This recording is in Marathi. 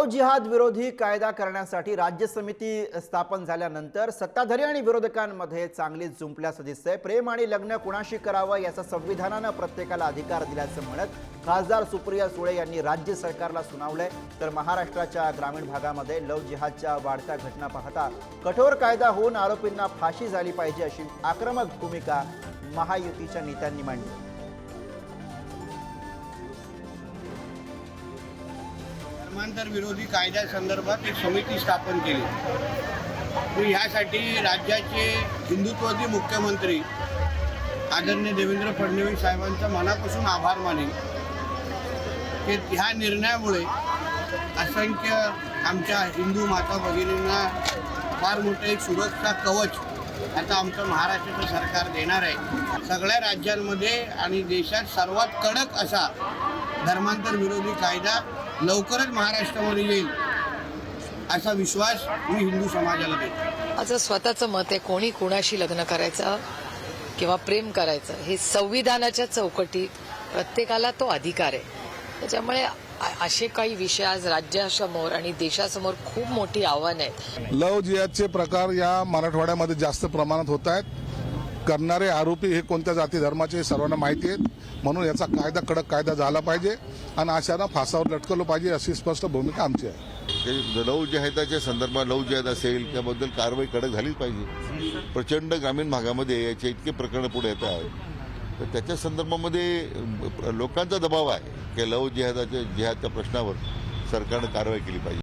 जिहाद विरोधी कायदा करण्यासाठी राज्य समिती स्थापन झाल्यानंतर सत्ताधारी आणि विरोधकांमध्ये चांगलीच जुंपल्याचं दिसतंय। प्रेम आणि लग्न कुणाशी करावं याचा संविधानानं प्रत्येकाला अधिकार दिल्याचं म्हणत खासदार सुप्रिया सुळे यांनी राज्य सरकारला सुनावलंय। तर महाराष्ट्राच्या ग्रामीण भागामध्ये लव्ह जिहादच्या वाढत्या घटना पाहता कठोर कायदा होऊन आरोपींना फाशी झाली पाहिजे अशी आक्रमक भूमिका महायुतीच्या नेत्यांनी मांडली। धर्मांतर विरोधी कायद्यासंदर्भात एक समिती स्थापन केली। मी यासाठी राज्याचे हिंदुत्ववादी मुख्यमंत्री आदरणीय देवेंद्र फडणवीस साहेबांचा मनापासून आभार मानेन की ह्या निर्णयामुळे असंख्य आमच्या हिंदू माता भगिनींना फार मोठं एक सुरक्षा कवच आता आमचं महाराष्ट्राचं सरकार देणार आहे। सगळ्या राज्यांमध्ये आणि देशात सर्वात कडक असा धर्मांतर विरोधी कायदा लवकरच महाराष्ट्रामध्ये येईल असा विश्वास मी हिंदू समाजाला देतो। माझं स्वतःचं मत आहे, कोणी कुणाशी लग्न करायचं किंवा प्रेम करायचं हे संविधानाच्या चौकटीत प्रत्येकाला तो अधिकार आहे। त्याच्यामुळे असे काही विषय आज राज्यासमोर आणि देशासमोर खूप मोठी आव्हानं आहेत। लव्ह जिहादचे प्रकार या मराठवाड्यामध्ये जास्त प्रमाणात होत आहेत। करणारे आरोपी हे कोणत्या जाती धर्माचे सर्वांना माहिती आहेत, म्हणून याचा कायदा कडक कायदा झाला पाहिजे आणि अशांना फासावर लटकवलं पाहिजे अशी स्पष्ट भूमिका आमची आहे। लव्ह जिहादाच्या संदर्भात लव्ह जिहाद असेल त्याबद्दल कारवाई कडक झालीच पाहिजे। प्रचंड ग्रामीण भागामध्ये याचे इतके प्रकरण पुढे येत आहेत तर त्याच्या संदर्भामध्ये लोकांचा दबाव आहे की लव्ह जिहादच्या प्रश्नावर सरकारनं कारवाई केली पाहिजे।